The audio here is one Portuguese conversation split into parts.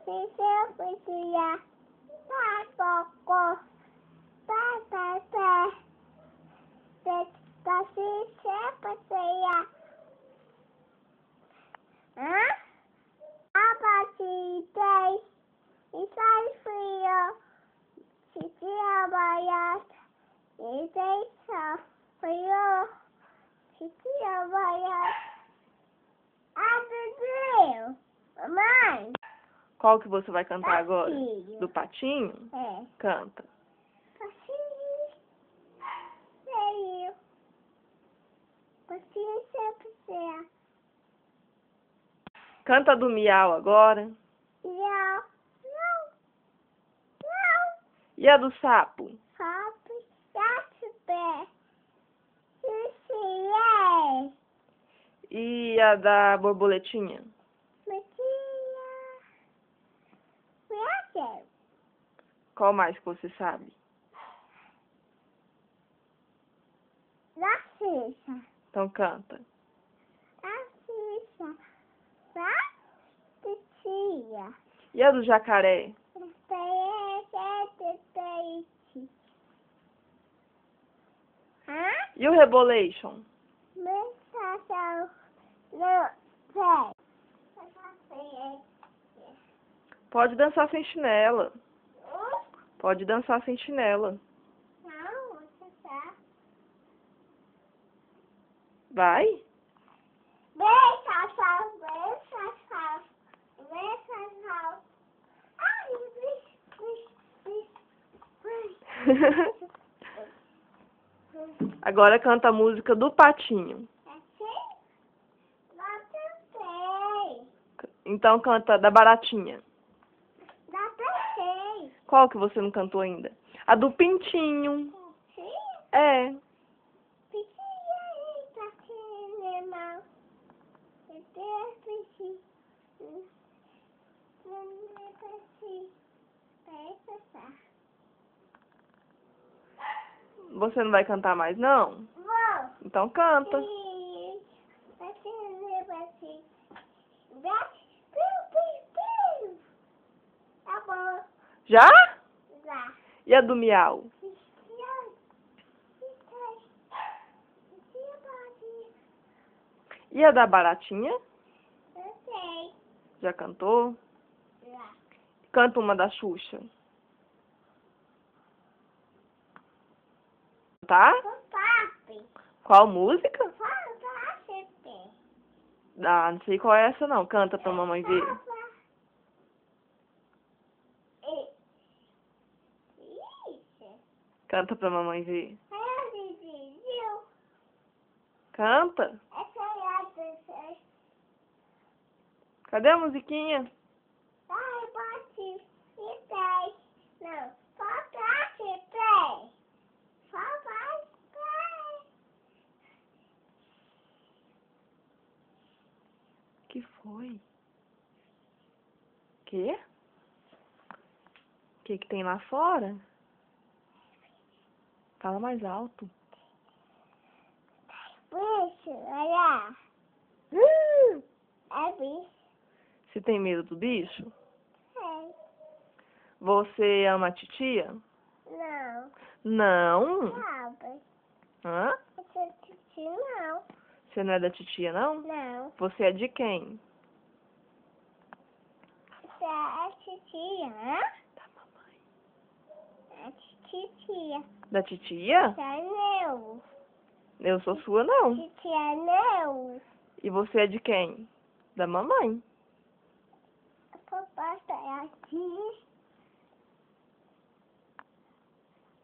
Cicê, tá, cocô, pé, tá, cicê, hã? A partir e sai frio, se amanhã, e deixa frio, se amanhã, abre, mamãe. Qual que você vai cantar agora? Patinho. Do patinho? É. Canta. Patinho, veio, patinho sempre Canta do miau agora. não. E a do sapo? Papi, pé. Isso E a da borboletinha? é. Qual mais que você sabe? Da Xuxa. Então canta. Da Xuxa. Da titia. E a do jacaré? Hã? E o Rebolation? Mensação. Não, sei. Pode dançar sem chinela. Pode dançar sem chinela. Não, você tá. Vai? Mensação. Ai, Agora canta a música do patinho. Não cantei. Então canta da baratinha. Não cantei. Qual que você não cantou ainda? A do pintinho. Sim. É. Você não vai cantar mais, não? Vou. Então canta. Tá bom. Já? Já. E a do miau? E a da baratinha? Eu sei. Já cantou? Já. Canta uma da Xuxa. Tá? Papi. Qual música? Papi. Ah, não sei qual é essa não. Canta pra mamãe ver. Canta pra mamãe ver. Canta. Cadê a musiquinha? Que foi? Quê? O que que tem lá fora? Fala mais alto. Bicho, olha. É bicho. Você tem medo do bicho? É. Você ama a titia? Não. Não? Sabe? Hã? Você titi não. Você não é da titia, não? Não. Você é de quem? Você é titia, hã? Da mamãe. É titia. Da titia? Você é meu. Eu sou sua, não. Titia é meu. E você é de quem? Da mamãe. A papai é aqui.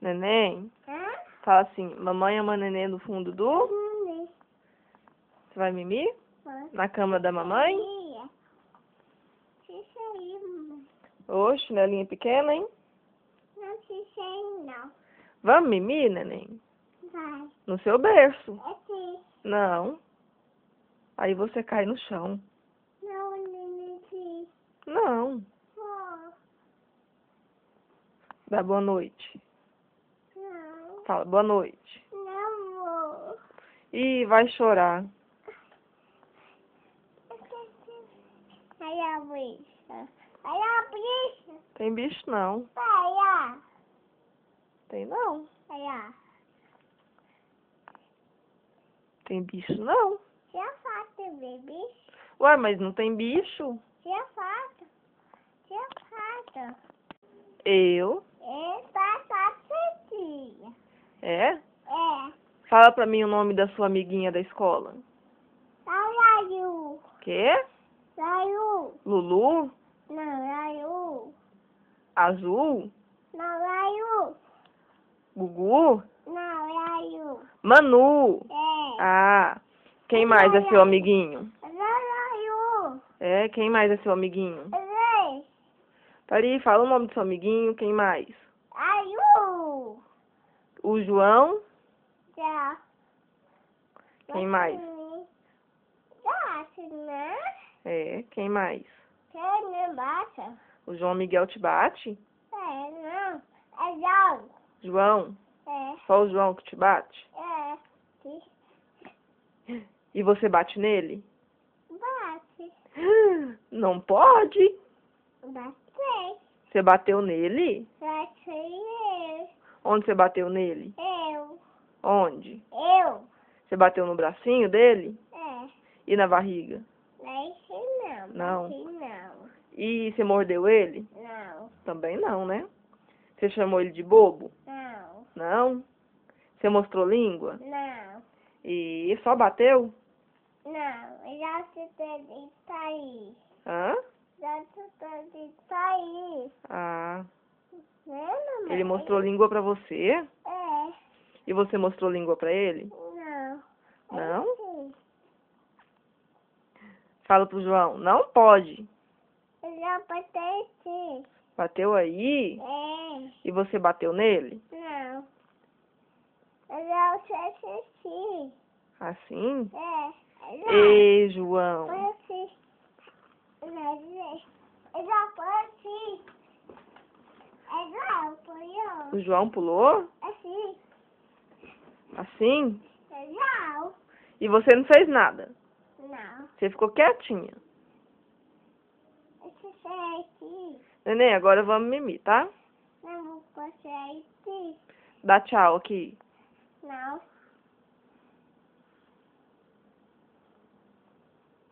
Neném? Hã? Fala assim, mamãe ama neném no fundo do... Você vai mimir? Hã? Na cama da mamãe? Isso aí, mamãe. Ô, chinelinha pequena, hein? Não sei não. Vamos mimir, neném? Vai. No seu berço. Aqui. Não. Aí você cai no chão. Não, neném. Não. Vou. Dá boa noite. Não. Fala, boa noite. Não vou. Ih, vai chorar. Aí a bicha. Aí a Tem bicho não. Aí, ó. Tem não. Aí, ó. Tem bicho não. Tira foto, bebê. Ué, mas não tem bicho? Tira foto. Tira foto. Eu? Tá certinho. É? É. Fala pra mim o nome da sua amiguinha da escola. Laiu. Quê? Laiu. Lulu? Não, laiu. Azul? Não, laiu. Gugu? Não, laiu. Manu? É. Ah, quem mais é seu amiguinho? Laiu. É, quem mais é seu amiguinho? Ei. Peraí, fala o nome do seu amiguinho, quem mais? Laiu. O João? Já. Quem mais? Já, né? É, quem mais? Quem me bate? O João Miguel te bate? É, não. É João. João? É. Só o João que te bate? É. Sim. E você bate nele? Bate. Não pode. Batei. Você bateu nele? Batei Onde você bateu nele? eu. Onde? Eu. Você bateu no bracinho dele? É. E na barriga? Deixe não. Não. Bati não. E você mordeu ele? Não. Também não, né? Você chamou ele de bobo? Não. Não? Você mostrou língua? Não. E só bateu? Não. Já se teve sair. Hã? Já se teve sair. Ah, Né, mamãe? ele mostrou língua pra você? É. E você mostrou língua pra ele? Não. Não? Sim. Fala pro João, não pode. Eu já batei sim. Bateu aí? É. E você bateu nele? Não. Eu já sei sim. Assim? É. Ei, João. Pode. Eu já pode. É já, O foi João pulou? assim. Assim? É já. E você não fez nada? Não. Você ficou quietinha. Esse é aqui. Neném, agora vamos mimir, tá? Não vou passar aqui. Dá tchau aqui. Não.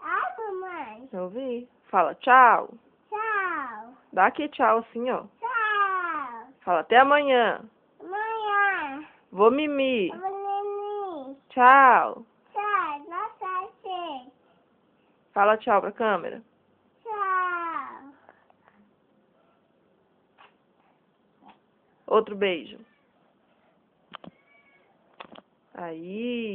Ah, mamãe. Eu vi. Fala tchau. Tchau. Dá aqui tchau assim, ó. Tchau. Fala até amanhã. Amanhã. Vou mimir. Amanhã. Tchau. Tchau. Nossa, assim. Fala tchau pra câmera. Tchau. Outro beijo. Aí.